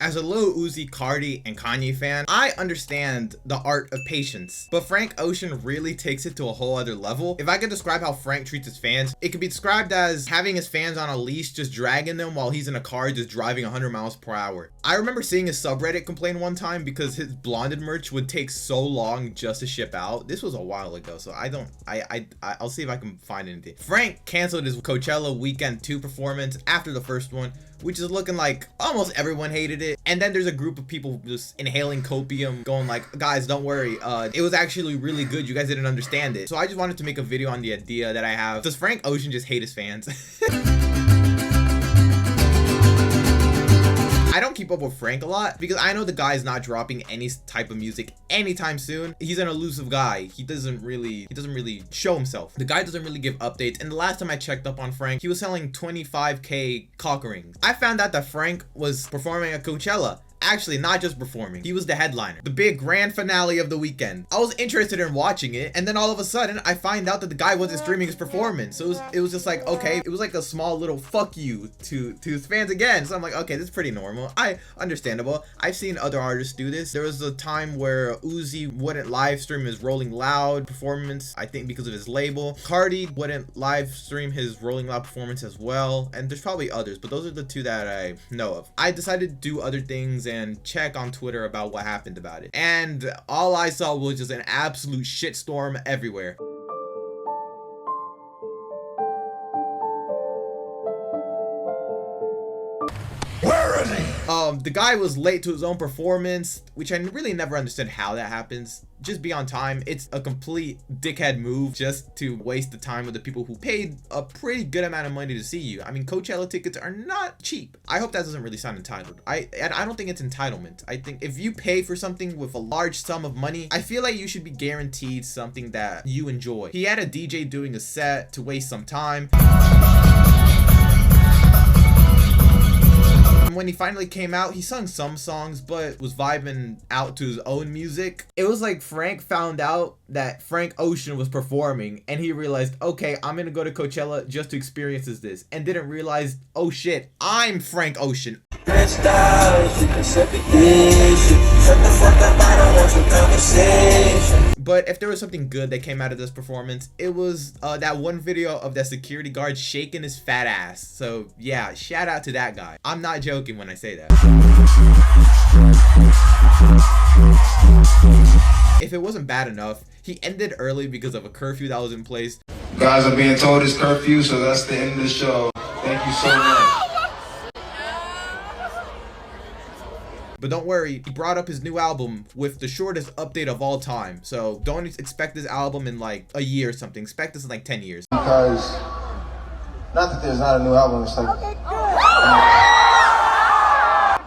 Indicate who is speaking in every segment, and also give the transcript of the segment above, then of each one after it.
Speaker 1: As a Lil Uzi, Cardi, and Kanye fan, I understand the art of patience, but Frank Ocean really takes it to a whole other level. If I could describe how Frank treats his fans, it could be described as having his fans on a leash, just dragging them while he's in a car just driving 100 miles per hour. I remember seeing his subreddit complain one time because his Blonded merch would take so long just to ship out. This was a while ago, so I'll see if I can find anything. Frank canceled his Coachella Weekend 2 performance after the first one, which is looking like almost everyone hated it. And then there's a group of people just inhaling copium going like, guys, don't worry, it was actually really good, you guys didn't understand it. So I just wanted to make a video on the idea that I have. Does Frank Ocean just hate his fans? I don't keep up with Frank a lot because I know the guy's not dropping any type of music anytime soon. He's an elusive guy. He doesn't really show himself. The guy doesn't really give updates. And the last time I checked up on Frank, he was selling 25K cock rings. I found out that Frank was performing at Coachella. Actually, not just performing, he was the headliner, the big grand finale of the weekend. I was interested in watching it, and then all of a sudden I find out that the guy wasn't streaming his performance. So it was just like, okay, it was like a small little fuck you to his fans again. So I'm like, okay, this is pretty normal. Understandable. I've seen other artists do this. There was a time where Uzi wouldn't live stream his Rolling Loud performance, I think because of his label. Cardi wouldn't live stream his Rolling Loud performance as well, and there's probably others, but those are the two that I know of. I decided to do other things and check on Twitter about what happened about it, and all I saw was just an absolute shitstorm everywhere.
Speaker 2: Where is he?
Speaker 1: The guy was late to his own performance, which I really never understood how that happens. Just be on time. It's a complete dickhead move just to waste the time of the people who paid a pretty good amount of money to see you. I mean, Coachella tickets are not cheap. I hope that doesn't really sound entitled. I don't think it's entitlement. I think if you pay for something with a large sum of money, I feel like you should be guaranteed something that you enjoy. He had a DJ doing a set to waste some time. When he finally came out, he sung some songs, but was vibing out to his own music. It was like Frank found out that Frank Ocean was performing, and he realized, okay, I'm gonna go to Coachella just to experience this, and didn't realize, oh shit, I'm Frank Ocean. But if there was something good that came out of this performance, it was that one video of that security guard shaking his fat ass. So yeah, shout out to that guy. I'm not joking when I say that. If it wasn't bad enough, he ended early because of a curfew that was in place.
Speaker 2: Guys are being told it's curfew, so that's the end of the show. Thank you so much.
Speaker 1: But don't worry, he brought up his new album with the shortest update of all time. So don't expect this album in like a year or something. Expect this in like 10 years.
Speaker 2: Because, not that there's not a new album, it's like... Okay, good.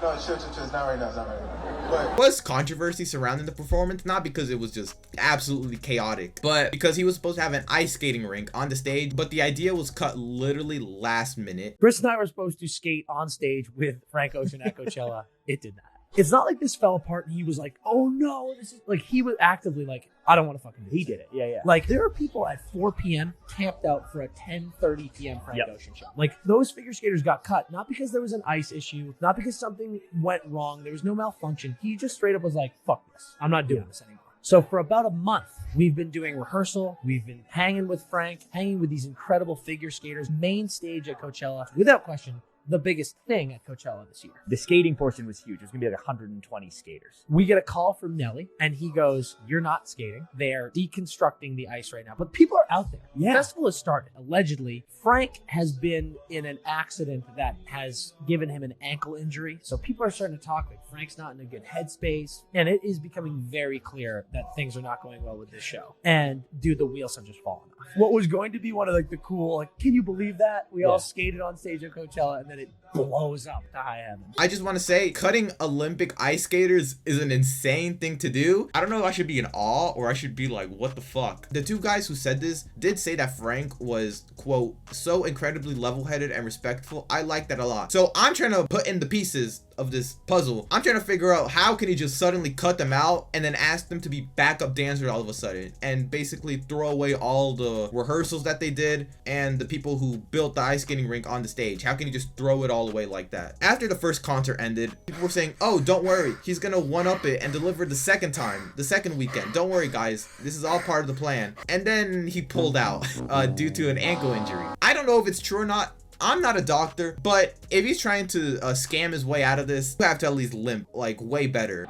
Speaker 2: No, it's not right now, it's not right now. But
Speaker 1: there was controversy surrounding the performance, not because it was just absolutely chaotic, but because he was supposed to have an ice skating rink on the stage, but the idea was cut literally last minute.
Speaker 3: Chris and I were supposed to skate on stage with Frank Ocean at Coachella. It did not. It's not like this fell apart and he was like, oh no, this is like, he was actively like, I don't want to fucking do this.
Speaker 4: He did it. Yeah.
Speaker 3: Like, there are people at 4 p.m. camped out for a 10:30 p.m. Frank Ocean show. Like, those figure skaters got cut, not because there was an ice issue, not because something went wrong. There was no malfunction. He just straight up was like, fuck this. I'm not doing this anymore. So for about a month, we've been doing rehearsal. We've been hanging with Frank, hanging with these incredible figure skaters. Main stage at Coachella, without question, the biggest thing at Coachella this year.
Speaker 4: The skating portion was huge. It was going to be like 120 skaters.
Speaker 3: We get a call from Nelly, and he goes, you're not skating. They're deconstructing the ice right now. But people are out there.
Speaker 4: Yeah.
Speaker 3: The festival has started. Allegedly, Frank has been in an accident that has given him an ankle injury. So people are starting to talk like Frank's not in a good headspace. And it is becoming very clear that things are not going well with this show. And dude, the wheels have just fallen off. What was going to be one of like the cool, like, can you believe that? We all skated on stage at Coachella, and then it blows up to high heaven.
Speaker 1: I just want to say, cutting Olympic ice skaters is an insane thing to do. I don't know if I should be in awe or I should be like, what the fuck? The two guys who said this did say that Frank was, quote, so incredibly level-headed and respectful. I like that a lot. So I'm trying to put in the pieces of this puzzle. I'm trying to figure out how can he just suddenly cut them out and then ask them to be backup dancers all of a sudden and basically throw away all the rehearsals that they did and the people who built the ice skating rink on the stage. How can he just throw it all all away like that. After the first concert ended, people were saying, oh, don't worry, he's gonna one-up it and deliver the second time, the second weekend. Don't worry, guys, this is all part of the plan. And then he pulled out due to an ankle injury. I don't know if it's true or not. I'm not a doctor, but if he's trying to scam his way out of this, you have to at least limp, like, way better.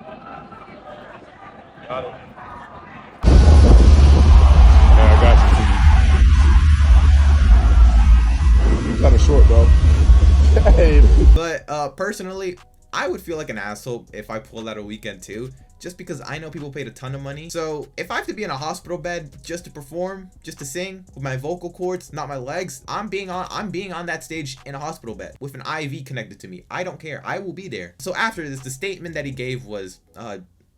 Speaker 5: Got him.
Speaker 6: Yeah, I got you. Kind of short, bro.
Speaker 1: But personally, I would feel like an asshole if I pulled out a weekend too, just because I know people paid a ton of money. So if I have to be in a hospital bed just to perform, just to sing with my vocal cords, not my legs, I'm being on that stage in a hospital bed with an IV connected to me. I don't care. I will be there. So after this, the statement that he gave was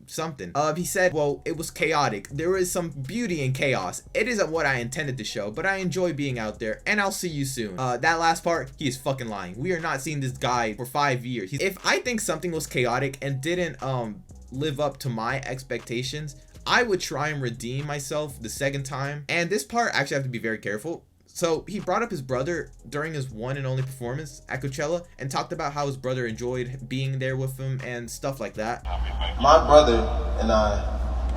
Speaker 1: something. He said, well, it was chaotic. There is some beauty in chaos. It isn't what I intended to show, but I enjoy being out there, and I'll see you soon. That last part, he is fucking lying. We are not seeing this guy for 5 years. If I think something was chaotic and didn't live up to my expectations, I would try and redeem myself the second time. And this part, actually, I have to be very careful. So he brought up his brother during his one and only performance at Coachella and talked about how his brother enjoyed being there with him and stuff like that.
Speaker 2: My brother and I,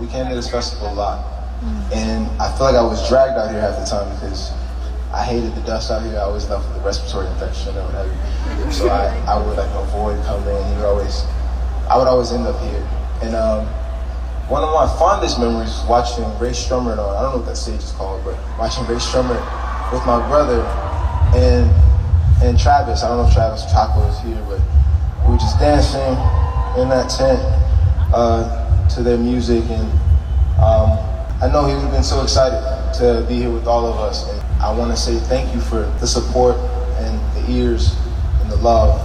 Speaker 2: we came to this festival a lot. And I feel like I was dragged out here half the time because I hated the dust out here. I always left with a respiratory infection or whatever. So I would like avoid coming in. I would always end up here. And one of my fondest memories was watching Ray Strummer, I don't know what that stage is called, but watching Ray Strummer with my brother and Travis. I don't know if Travis Taco is here, but we were just dancing in that tent to their music. And I know he would have been so excited to be here with all of us. And I want to say thank you for the support and the ears and the love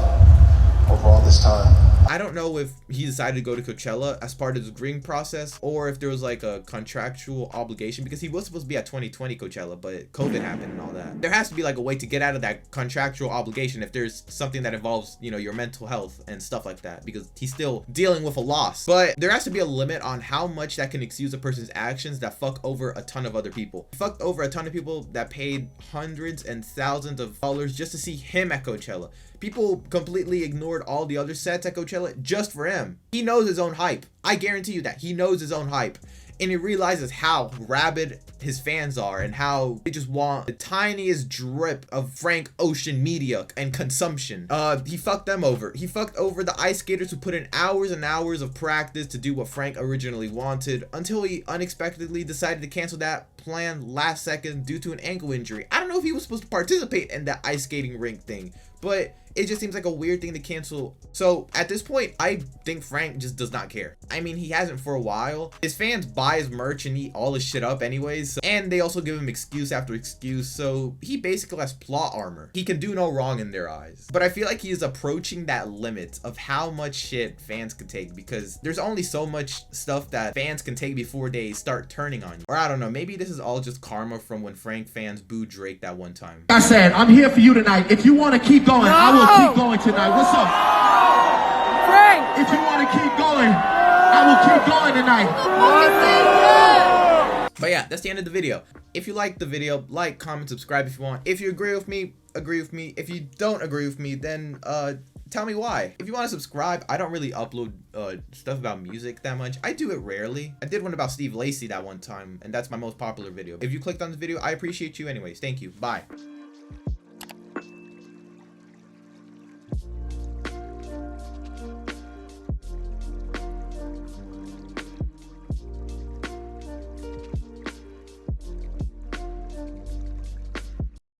Speaker 2: over all this time.
Speaker 1: I don't know if he decided to go to Coachella as part of the agreeing process or if there was like a contractual obligation, because he was supposed to be at 2020 Coachella, but COVID happened and all that. There has to be like a way to get out of that contractual obligation if there's something that involves, you know, your mental health and stuff like that, because he's still dealing with a loss. But there has to be a limit on how much that can excuse a person's actions that fuck over a ton of other people. He fucked over a ton of people that paid hundreds and thousands of dollars just to see him at Coachella. People completely ignored all the other sets at Coachella just for him. He knows his own hype. I guarantee you that. He knows his own hype. And he realizes how rabid his fans are and how they just want the tiniest drip of Frank Ocean media and consumption. He fucked them over. He fucked over the ice skaters who put in hours and hours of practice to do what Frank originally wanted, until he unexpectedly decided to cancel that plan last second due to an ankle injury. I don't know if he was supposed to participate in that ice skating rink thing, but it just seems like a weird thing to cancel. So at this point, I think Frank just does not care. I mean, he hasn't for a while. His fans buy his merch and eat all his shit up anyways. And they also give him excuse after excuse. So he basically has plot armor. He can do no wrong in their eyes. But I feel like he is approaching that limit of how much shit fans can take, because there's only so much stuff that fans can take before they start turning on you. Or I don't know, maybe this is all just karma from when Frank fans booed Drake that one time.
Speaker 7: I said, I'm here for you tonight. If you want to keep going, I will keep going tonight. What's up? Frank! If you want to keep going, I will keep going tonight.
Speaker 1: But yeah, that's the end of the video. If you like the video, like, comment, subscribe if you want. If you agree with me, agree with me. If you don't agree with me, then tell me why. If you want to subscribe, I don't really upload stuff about music that much. I do it rarely. I did one about Steve Lacy that one time, and that's my most popular video. If you clicked on the video, I appreciate you anyways. Thank you. Bye.